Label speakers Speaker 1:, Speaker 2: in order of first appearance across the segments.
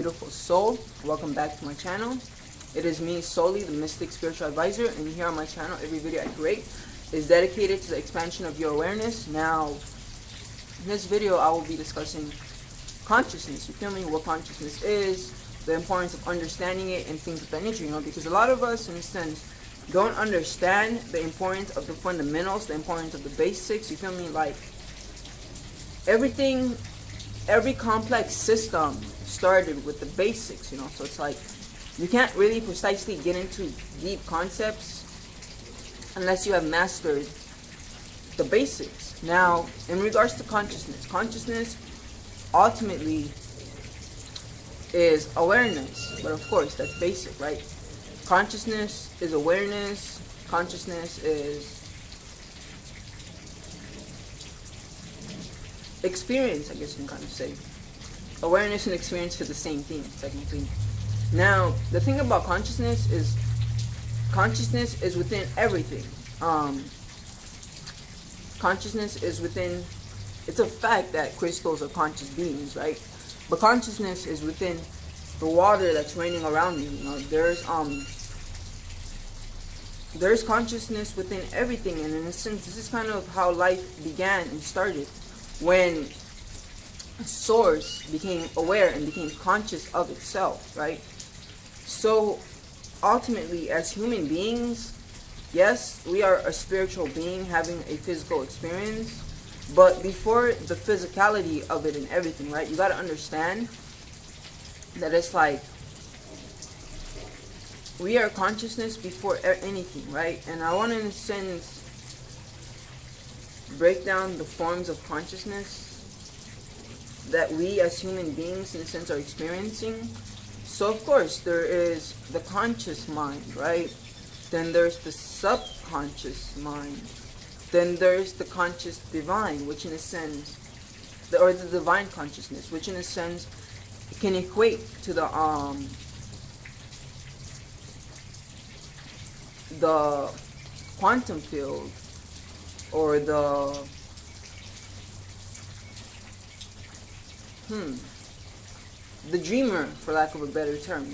Speaker 1: beautiful soul. Welcome back to my channel. It is me, Soli, the Mystic Spiritual Advisor, and here on my channel, every video I create is dedicated to the expansion of your awareness. Now, in this video, I will be discussing consciousness. You feel me? What consciousness is, the importance of understanding it, and things of that nature, because a lot of us, in a sense, don't understand the importance of the fundamentals, the importance of the basics, you feel me? Like, every complex system started with the basics, so it's like you can't really precisely get into deep concepts unless you have mastered the basics. Now, in regards to consciousness ultimately is awareness, but of course that's basic, right? Consciousness is awareness, consciousness is experience, I guess you can kind of say. Awareness and experience are the same thing, technically. Now, the thing about consciousness is within everything. Consciousness is within, it's a fact that crystals are conscious beings, right? But consciousness is within the water that's raining around you. There's consciousness within everything, and in a sense, this is kind of how life began and started. When Source became aware and became conscious of itself, right? So ultimately, as human beings, yes, we are a spiritual being having a physical experience, but before the physicality of it and everything, right, you got to understand that it's like we are consciousness before anything, right? And I want to, in a sense, break down the forms of consciousness that we as human beings, in a sense, are experiencing. So of course there is the conscious mind, right? Then there's the subconscious mind. Then there's the conscious divine, which in a sense, or the divine consciousness, which in a sense can equate to the quantum field, or the dreamer, for lack of a better term,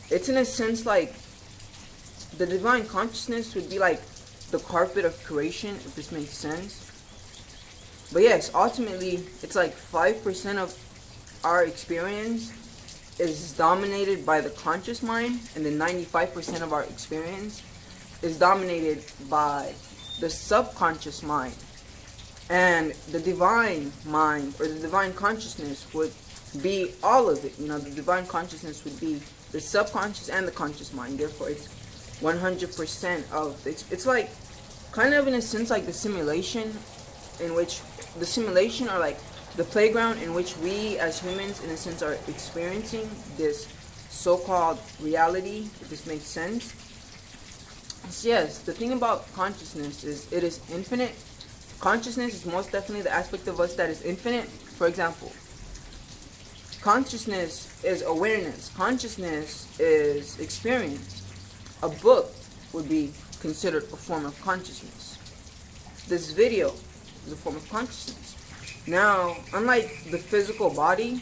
Speaker 1: it's in a sense like the divine consciousness would be like the carpet of creation, if this makes sense. But yes, ultimately, it's like 5% of our experience is dominated by the conscious mind, and then 95% of our experience is dominated by the subconscious mind. And the divine mind, or the divine consciousness, would be all of it. The divine consciousness would be the subconscious and the conscious mind. Therefore, it's 100% of it's like, kind of in a sense, like the simulation, in which the simulation, or like the playground in which we as humans, in a sense, are experiencing this so-called reality, if this makes sense. So yes, the thing about consciousness is it is infinite. Consciousness is most definitely the aspect of us that is infinite. For example, consciousness is awareness. Consciousness is experience. A book would be considered a form of consciousness. This video is a form of consciousness. Now, unlike the physical body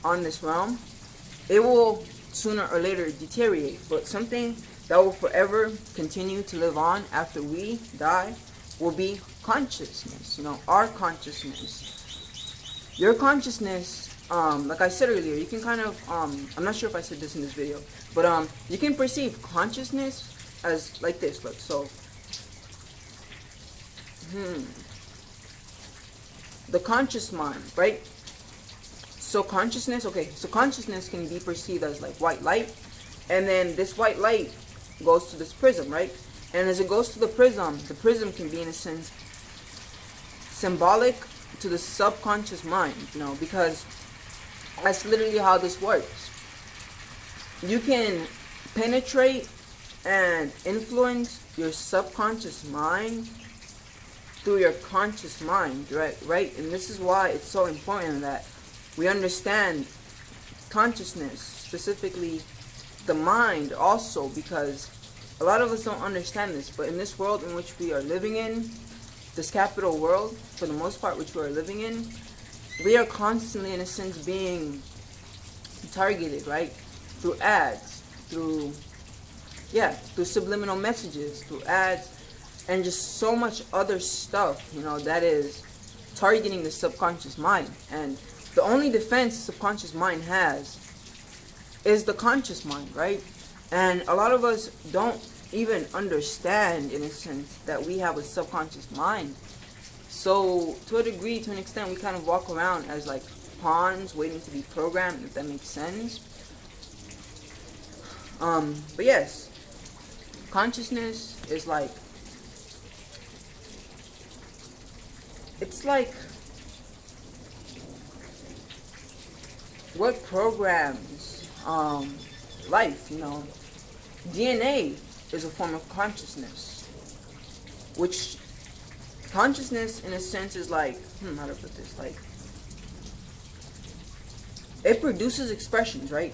Speaker 1: on this realm, it will sooner or later deteriorate, but something that will forever continue to live on after we die will be consciousness, our consciousness. Your consciousness, like I said earlier, you can kind of, I'm not sure if I said this in this video, but you can perceive consciousness as like this, look, so, the conscious mind, right? So consciousness can be perceived as like white light, and then this white light goes to this prism, right? And as it goes to the prism can be, in a sense, symbolic to the subconscious mind, because that's literally how this works. You can penetrate and influence your subconscious mind through your conscious mind, right? And this is why it's so important that we understand consciousness, specifically the mind also, because a lot of us don't understand this, but in this world in which we are living in, this capital world, for the most part, which we are living in, we are constantly, in a sense, being targeted, right? Through ads, through, yeah, through subliminal messages, through ads, and just so much other stuff, that is targeting the subconscious mind. And the only defense the subconscious mind has is the conscious mind, right? And a lot of us don't even understand, in a sense, that we have a subconscious mind. So, to a degree, to an extent, we kind of walk around as like pawns waiting to be programmed, if that makes sense. But yes, consciousness is like, it's like what programs life, DNA is a form of consciousness, which consciousness, in a sense, is like, how to put this, like, it produces expressions, right?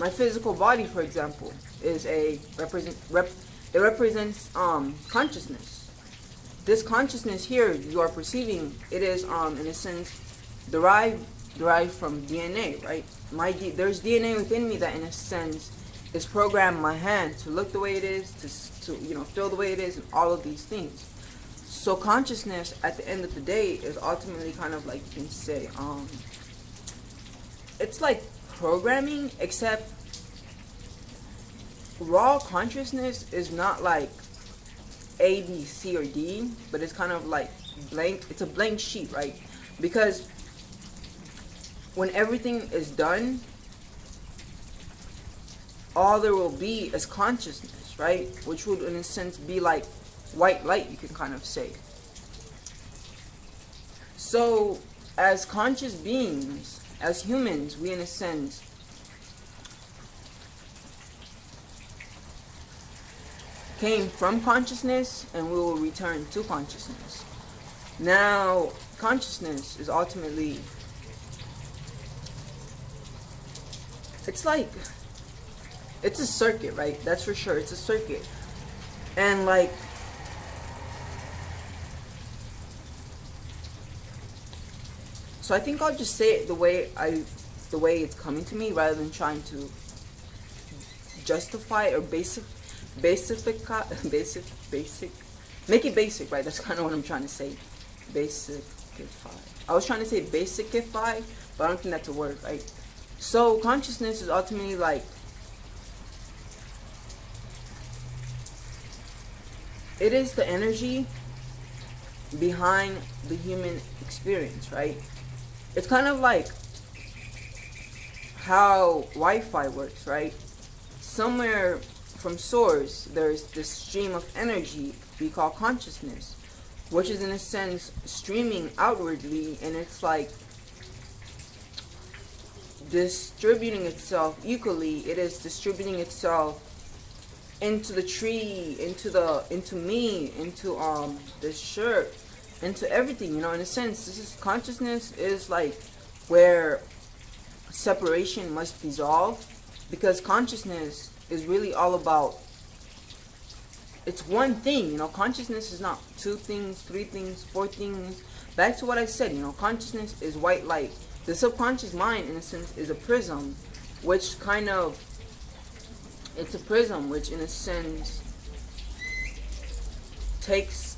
Speaker 1: My physical body, for example, is it represents consciousness. This consciousness here you are perceiving, it is in a sense derived from DNA, right? There's DNA within me that, in a sense, is programmed my hand to look the way it is, to feel the way it is, and all of these things. So consciousness, at the end of the day, is ultimately kind of like, you can say, it's like programming, except raw consciousness is not like A, B, C, or D, but it's kind of like blank. It's a blank sheet, right? Because when everything is done, all there will be is consciousness, right? Which would, in a sense, be like white light, you can kind of say. So, as conscious beings, as humans, we, in a sense, came from consciousness, and we will return to consciousness. Now, consciousness is ultimately, it's like, it's a circuit, right? That's for sure. It's a circuit. And like, so I think I'll just say it the way it's coming to me, rather than trying to justify or basic, make it basic, right? That's kind of what I'm trying to say. Basicify. I was trying to say basicify, but I don't think that's a word, right? So consciousness is ultimately like, it is the energy behind the human experience, right? It's kind of like how Wi-Fi works, right? Somewhere from source, there's this stream of energy we call consciousness, which is, in a sense, streaming outwardly, and it's like distributing itself equally. It is distributing itself into the tree, into me, into this shirt, into everything, in a sense. This is consciousness is like where separation must dissolve, because consciousness is really all about, it's one thing, consciousness is not two things, three things, four things. Back to what I said, consciousness is white light. The subconscious mind, in a sense, is a prism, which kind of, it's a prism which, in a sense, takes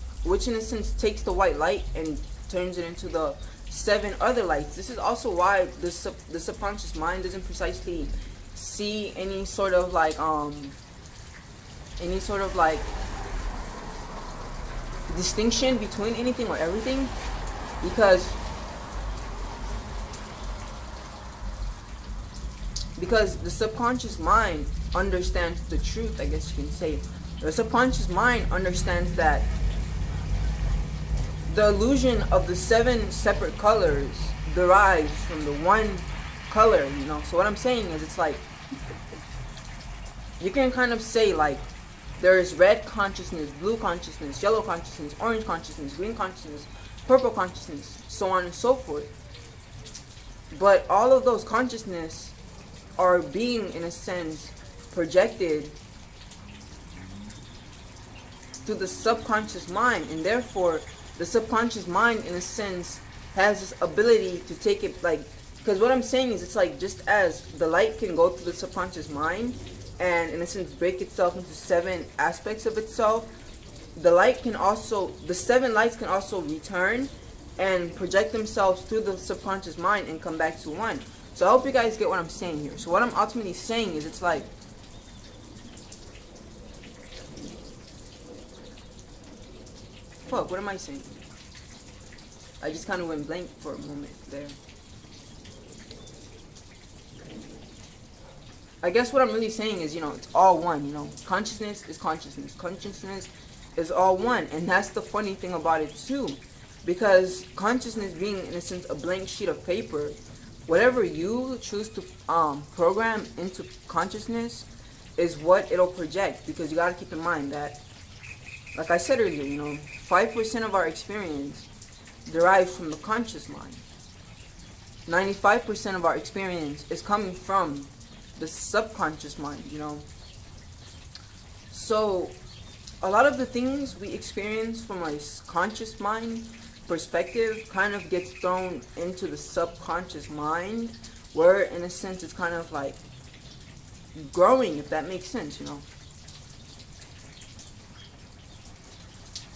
Speaker 1: the white light and turns it into the 7 other lights. This is also why the subconscious mind doesn't precisely see any sort of like distinction between anything or everything, because the subconscious mind understands the truth, I guess you can say. The subconscious mind understands that the illusion of the 7 separate colors derives from the one color, So what I'm saying is, it's like, you can kind of say, like, there is red consciousness, blue consciousness, yellow consciousness, orange consciousness, green consciousness, purple consciousness, so on and so forth. But all of those consciousness are being, in a sense, projected through the subconscious mind, and therefore the subconscious mind, in a sense, has this ability to take it, like, because what I'm saying is, it's like, just as the light can go through the subconscious mind and in a sense break itself into 7 aspects of itself, the 7 lights can also return and project themselves through the subconscious mind and come back to 1. So I hope you guys get what I'm saying here. So what I'm ultimately saying is, it's like, fuck, what am I saying? I just kind of went blank for a moment there. I guess what I'm really saying is, it's all one, consciousness is consciousness. Consciousness is all one. And that's the funny thing about it too. Because consciousness being, in a sense, a blank sheet of paper, whatever you choose to program into consciousness is what it'll project. Because you gotta keep in mind that, like I said earlier, 5% of our experience derives from the conscious mind. 95% of our experience is coming from the subconscious mind, So a lot of the things we experience from a conscious mind perspective kind of gets thrown into the subconscious mind, where in a sense it's kind of like growing, if that makes sense,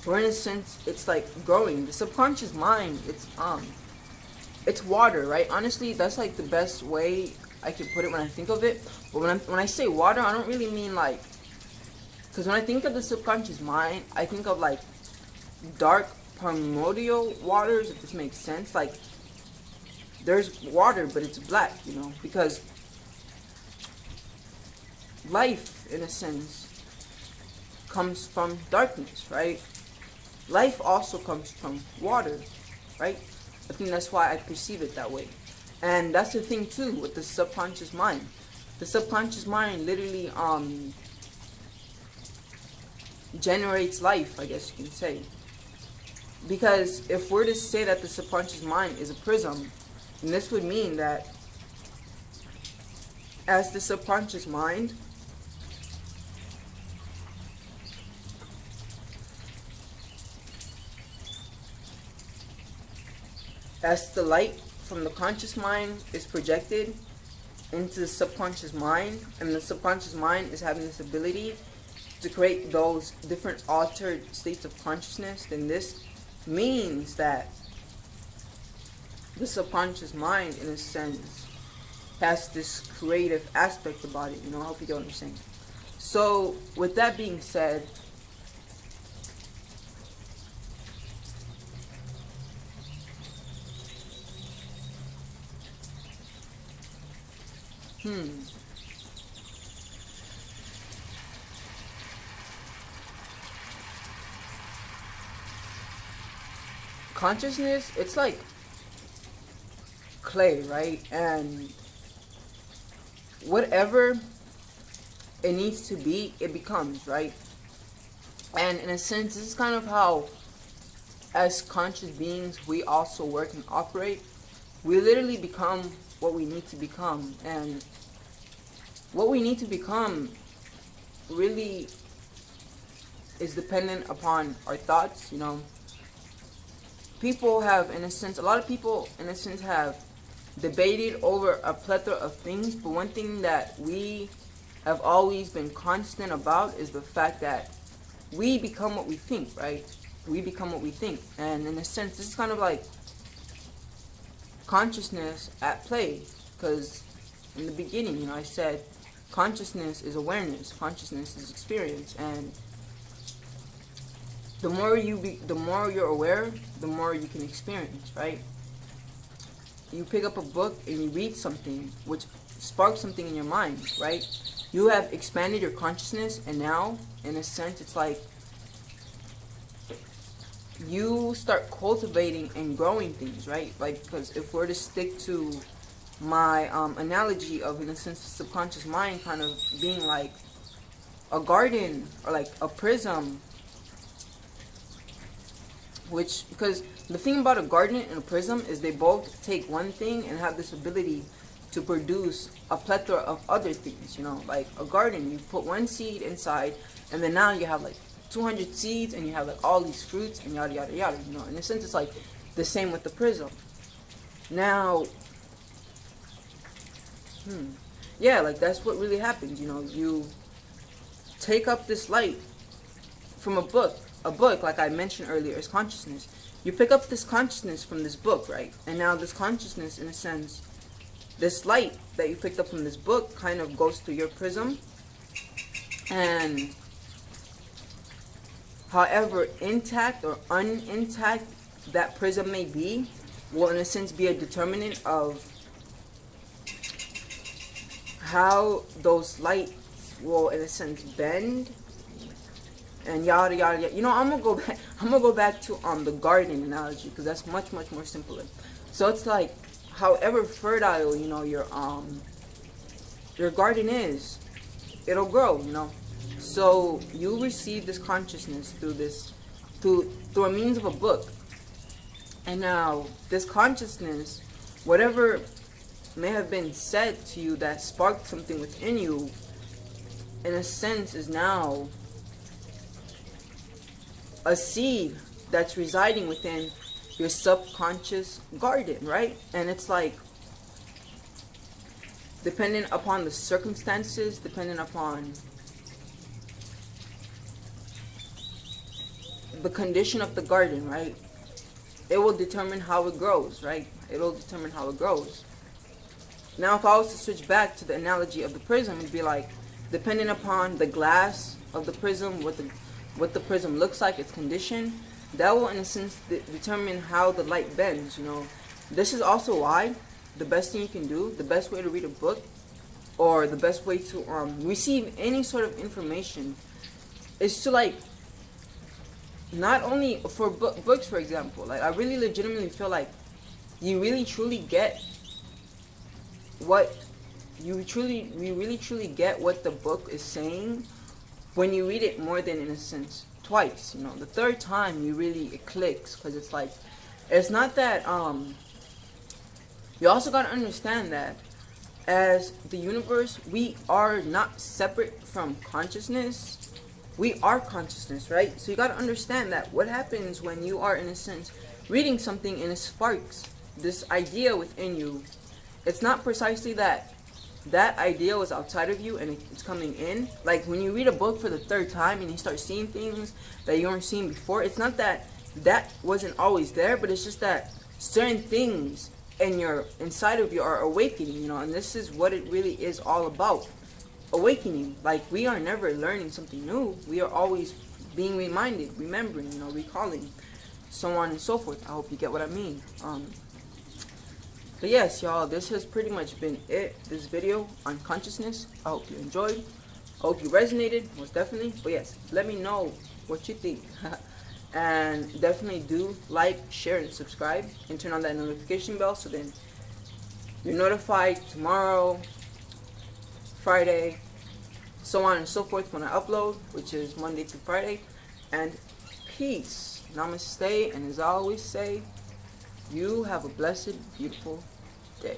Speaker 1: Where in a sense it's like growing. The subconscious mind, it's water, right? Honestly, that's like the best way I can put it when I think of it. But when I say water, I don't really mean like, because when I think of the subconscious mind, I think of like dark primordial waters, if this makes sense. Like, there's water, but it's black, because life, in a sense, comes from darkness, right? Life also comes from water, right? I think that's why I perceive it that way. And that's the thing too with the subconscious mind. The subconscious mind literally generates life, I guess you can say. Because if we're to say that the subconscious mind is a prism, then this would mean that as the subconscious mind as the light from the conscious mind is projected into the subconscious mind, and the subconscious mind is having this ability to create those different altered states of consciousness, then this means that the subconscious mind, in a sense, has this creative aspect about it. I hope you get what I'm saying. So, with that being said, consciousness, it's like clay, right? And whatever it needs to be, it becomes, right? And in a sense, this is kind of how, as conscious beings, we also work and operate. We literally become what we need to become. And what we need to become really is dependent upon our thoughts, People have, in a sense, a lot of people, in a sense, have debated over a plethora of things, but one thing that we have always been constant about is the fact that we become what we think, right? We become what we think. And in a sense, this is kind of like consciousness at play, because in the beginning, I said consciousness is awareness, consciousness is experience, and the more you're aware, the more you can experience, right? You pick up a book and you read something which sparks something in your mind, right? You have expanded your consciousness, and now, in a sense, it's like you start cultivating and growing things, right? Like, because if we're to stick to my analogy of, in a sense, the subconscious mind kind of being like a garden or like a prism, because the thing about a garden and a prism is they both take one thing and have this ability to produce a plethora of other things, like a garden, you put one seed inside and then now you have like 200 seeds and you have like all these fruits and yada yada yada, in a sense it's like the same with the prism. Now, yeah, like that's what really happens. You take up this light from a book. A book, like I mentioned earlier, is consciousness. You pick up this consciousness from this book, right? And now this consciousness, in a sense, this light that you picked up from this book kind of goes through your prism. And however intact or unintact that prism may be, will in a sense be a determinant of how those lights will in a sense bend and yada yada yada. I'm gonna go back. I'm gonna go back to the garden analogy, because that's much more simpler. So it's like, however fertile your garden is, it'll grow. So you receive this consciousness through a means of a book, and now this consciousness, whatever may have been said to you that sparked something within you, in a sense is now a seed that's residing within your subconscious garden, right? And it's like, depending upon the circumstances, depending upon the condition of the garden, right, it will determine how it grows, right? It'll determine how it grows. Now, if I was to switch back to the analogy of the prism, it'd be like, depending upon the glass of the prism, what the prism looks like, its condition, that will in a sense determine how the light bends. This is also why the best thing you can do, the best way to read a book, or the best way to receive any sort of information, is to, like, not only for books, for example, like I really legitimately feel like you really truly get what you really truly get what the book is saying when you read it more than, in a sense, twice. The third time it clicks, because it's like, it's not that you also got to understand that as the universe, we are not separate from consciousness. We are consciousness, right? So you got to understand that what happens when you are, in a sense, reading something and it sparks this idea within you, it's not precisely that idea was outside of you and it's coming in. Like when you read a book for the third time and you start seeing things that you weren't seeing before, it's not that wasn't always there, but it's just that certain things inside of you are awakening, and this is what it really is all about. Awakening. Like, we are never learning something new. We are always being reminded, remembering, recalling, so on and so forth. I hope you get what I mean. But yes, y'all, this has pretty much been it, this video on consciousness. I hope you enjoyed. I hope you resonated, most definitely. But yes, let me know what you think. And definitely do like, share, and subscribe, and turn on that notification bell so then you're notified tomorrow, Friday, so on and so forth when I upload, which is Monday to Friday. And peace. Namaste. And as I always say, you have a blessed, beautiful day.